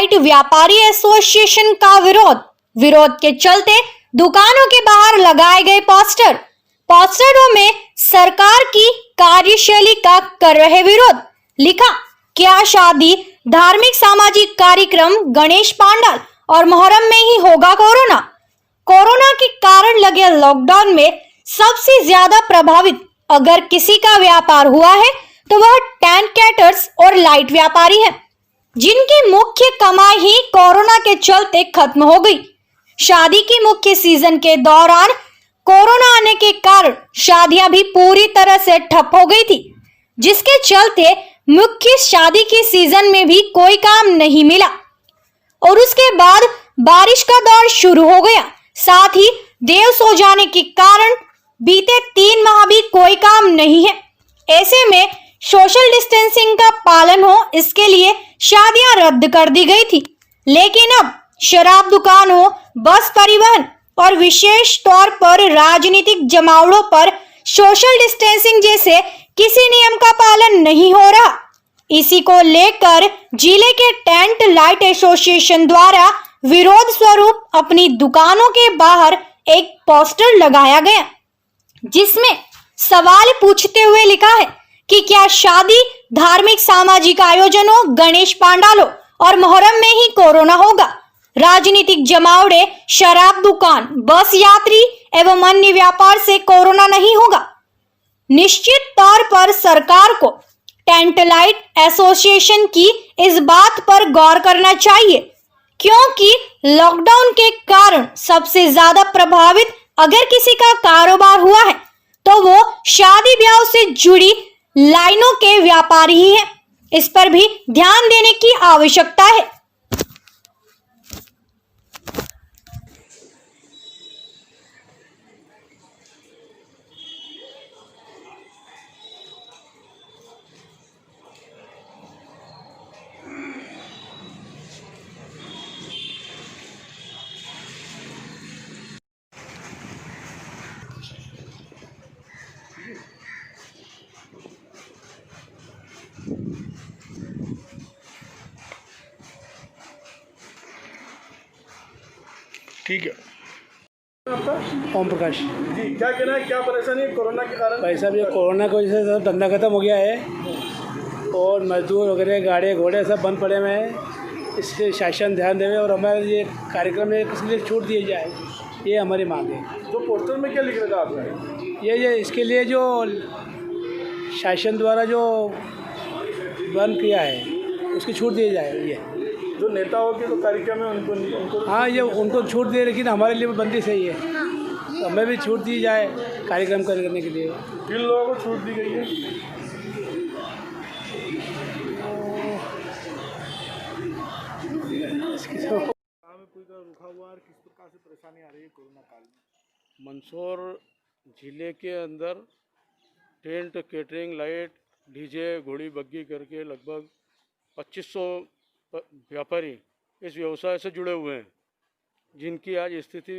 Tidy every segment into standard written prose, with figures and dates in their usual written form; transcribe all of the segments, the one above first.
Light व्यापारी association का विरोध के चलते दुकानों के बाहर लगाए गए पोस्टरों में सरकार की कार्यशैली का कर रहे विरोध। लिखा, क्या शादी, धार्मिक सामाजिक कार्यक्रम, गणेश पंडाल और मोहर्रम में ही होगा कोरोना के कारण लगे लॉकडाउन में सबसे ज्यादा प्रभावित अगर किसी का व्यापार हुआ है तो वह टेंट कैटर्स और लाइट व्यापारी है, जिनकी मुख्य कमाई ही कोरोना के चलते खत्म हो गई। शादी की मुख्य सीजन के दौरान कोरोना आने के कारण शादियां भी पूरी तरह से ठप हो गई थी, जिसके चलते मुख्य शादी की सीजन में भी कोई काम नहीं मिला और उसके बाद बारिश का दौर शुरू हो गया। साथ ही देव सो जाने के कारण बीते 3 माह भी कोई काम नहीं है। ऐसे में सोशल डिस्टेंसिंग का पालन हो, इसके लिए शादियां रद्द कर दी गई थी। लेकिन अब शराब दुकानों, बस परिवहन और विशेष तौर पर राजनीतिक जमावड़ों पर सोशल डिस्टेंसिंग जैसे किसी नियम का पालन नहीं हो रहा। इसी को लेकर जिले के टेंट लाइट एसोसिएशन द्वारा विरोध स्वरूप अपनी दुकानों के बाहर एक पोस्टर लगाया गया, जिसमें सवाल पूछते हुए लिखा है कि क्या शादी, धार्मिक सामाजिक आयोजनों, गणेश पंडालों और मोहर्रम में ही कोरोना होगा? राजनीतिक जमावड़े, शराब दुकान, बस यात्री एवं अन्य व्यापार से कोरोना नहीं होगा। निश्चित तौर पर सरकार को टेंट लाइट एसोसिएशन की इस बात पर गौर करना चाहिए, क्योंकि लॉकडाउन के कारण सबसे ज्यादा प्रभावित अगर किसी का कारोबार हुआ है तो वो शादी ब्याह से जुड़ी लाइनों के व्यापारी ही हैं। इस पर भी ध्यान देने की आवश्यकता है। ठीक है। आपका ओम प्रकाश जी, क्या कहना है, क्या परेशानी है कोरोना के कारण? भाई साहब, ये कोरोना की वजह से सब धंधा खत्म हो गया है और मजदूर वगैरह, गाड़ी घोड़े सब बंद पड़े हुए हैं। इससे शासन ध्यान देवे और हमारे ये कार्यक्रम में किसी लिए छूट दी जाए, ये हमारी मांग है। जो पोस्टर में क्या लिख रहा था आपका? ये इसके लिए जो शासन द्वारा जो बंद किया है उसकी छूट दी जाए। ये जो नेताओं के जो कार्यक्रम है उनको हाँ, ये उनको छूट दे, लेकिन हमारे लिए बंदी सही है, तो हमें भी छूट दी जाए कार्यक्रम करने के लिए। किन लोगों को छूट दी गई है? कोई का रुका हुआ और किस प्रकार से परेशानी आ रही है कोरोना काल में? मंदसौर जिले के अंदर टेंट, कैटरिंग, लाइट, डीजे, घोड़ी बग्गी करके लगभग 2500 व्यापारी इस व्यवसाय से जुड़े हुए हैं, जिनकी आज स्थिति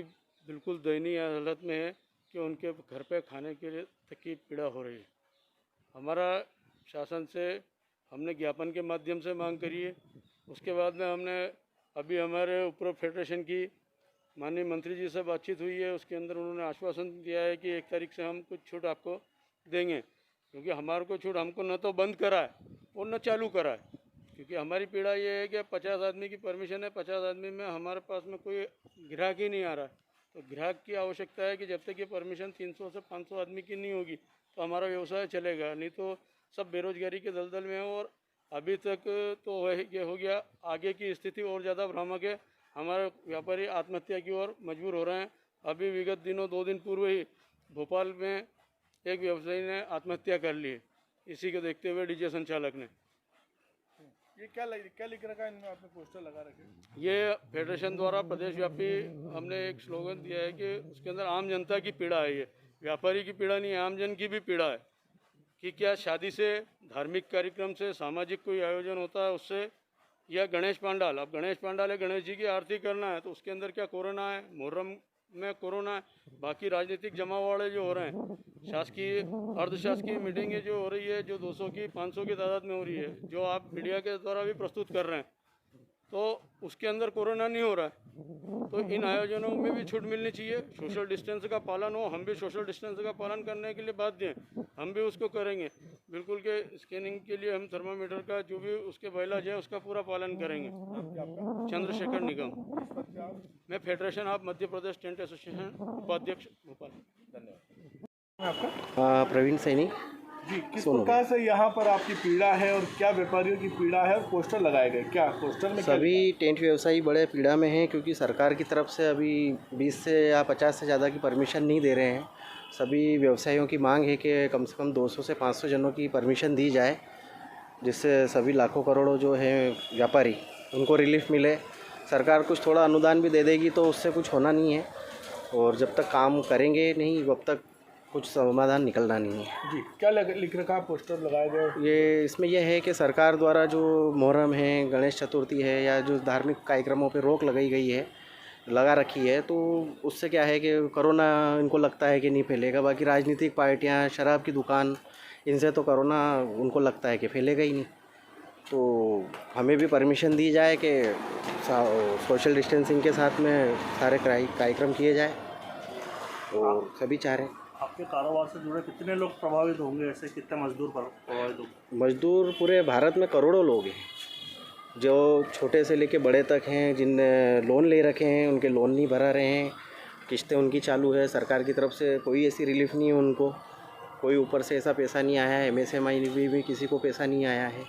बिल्कुल दयनीय हालत में है कि उनके घर पे खाने के लिए तक की पीड़ा हो रही है। हमारा शासन से हमने ज्ञापन के माध्यम से मांग करी है। उसके बाद में हमने अभी हमारे ऊपर फेडरेशन की माननीय मंत्री जी से बातचीत हुई है। उसके अंदर उन्होंने आश्वासन दिया है कि 1 तारीख से हम कुछ छूट आपको देंगे, क्योंकि हमारे को छूट हमको न तो बंद करा है और न चालू करा है। क्योंकि हमारी पीड़ा ये है कि 50 आदमी की परमिशन है, 50 आदमी में हमारे पास में कोई ग्राहक ही नहीं आ रहा है। तो ग्राहक की आवश्यकता है कि जब तक ये परमिशन 300 से 500 आदमी की नहीं होगी तो हमारा व्यवसाय चलेगा, नहीं तो सब बेरोजगारी के दलदल में है। और अभी तक तो ये हो गया, आगे की स्थिति और ज़्यादा भ्रामक है। हमारे व्यापारी आत्महत्या की ओर मजबूर हो रहे हैं। अभी विगत दिनों 2 दिन पूर्व ही भोपाल में एक व्यवसायी ने आत्महत्या कर ली है, इसी को देखते हुए डीजे संचालक ने। ये क्या लिख रखा है इनमें, आपने पोस्टर लगा रखे? ये फेडरेशन द्वारा प्रदेश व्यापी हमने एक स्लोगन दिया है कि उसके अंदर आम जनता की पीड़ा है। ये व्यापारी की पीड़ा नहीं है, आम जन की भी पीड़ा है कि क्या शादी से, धार्मिक कार्यक्रम से, सामाजिक कोई आयोजन होता है उससे, या गणेश पंडाल, अब गणेश पंडाल है, गणेश जी की आरती करना है, तो उसके अंदर क्या कोरोना है? मुहर्रम में कोरोना है। बाकी राजनीतिक जमाव वाले जो हो रहे हैं, शासकीय अर्धशासकीय मीटिंगें जो हो रही है, जो 200 की 500 की तादाद में हो रही है, जो आप मीडिया के द्वारा भी प्रस्तुत कर रहे हैं, तो उसके अंदर कोरोना नहीं हो रहा है। तो इन आयोजनों में भी छूट मिलनी चाहिए। सोशल डिस्टेंस का पालन हो, हम भी सोशल डिस्टेंस का पालन करने के लिए बाध्य हैं, हम भी उसको करेंगे बिल्कुल के स्कैनिंग के लिए हम थर्मामीटर का जो भी उसके बैलाज है उसका पूरा पालन करेंगे। चंद्रशेखर निगम, मैं federation of Madhya Pradesh tent association उपाध्यक्ष भोपाल। आपका प्रवीण सैनी। जी, किस प्रकार से यहाँ पर आपकी पीड़ा है और क्या व्यापारियों की पीड़ा है और पोस्टर लगाए गए, क्या पोस्टर में सभी टेंट व्यवसायी बड़े पीड़ा में हैं क्योंकि सरकार की तरफ से अभी 20 से या 50 से ज़्यादा की परमिशन नहीं दे रहे हैं। सभी व्यवसायियों की मांग है कि कम से कम 200 से 500 जनों की परमिशन दी जाए, जिससे सभी लाखों करोड़ों जो हैं व्यापारी उनको रिलीफ मिले। सरकार कुछ थोड़ा अनुदान भी दे देगी तो उससे कुछ होना नहीं है, और जब तक काम करेंगे नहीं तब तक कुछ समाधान निकलना नहीं है। जी, क्या लिख रखा है पोस्टर लगाए गए? ये इसमें यह है कि सरकार द्वारा जो मुहर्रम है, गणेश चतुर्थी है या जो धार्मिक कार्यक्रमों पे रोक लगाई गई है, लगा रखी है, तो उससे क्या है कि कोरोना इनको लगता है कि नहीं फैलेगा। बाकी राजनीतिक पार्टियां, शराब की दुकान, इनसे तो कोरोना उनको लगता है कि फैलेगा ही नहीं। तो हमें भी परमिशन दी जाए कि सोशल डिस्टेंसिंग के साथ में सारे कार्यक्रम किए जाए, और सभी चाह रहे हैं। आपके कारोबार से जुड़े कितने लोग प्रभावित होंगे, ऐसे कितने मजदूर प्रभावित होंगे? मजदूर पूरे भारत में करोड़ों लोग हैं, जो छोटे से लेके बड़े तक हैं, जिनने लोन ले रखे हैं उनके लोन नहीं भरा रहे हैं, किस्तें उनकी चालू है। सरकार की तरफ से कोई ऐसी रिलीफ नहीं है उनको, कोई ऊपर से ऐसा पैसा नहीं आया है। MSMI भी किसी को पैसा नहीं आया है,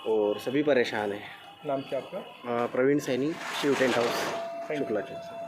और सभी परेशान हैं। नाम क्या आपका? प्रवीण सैनी, शिव टेंट हाउस, शुक्ला चौक।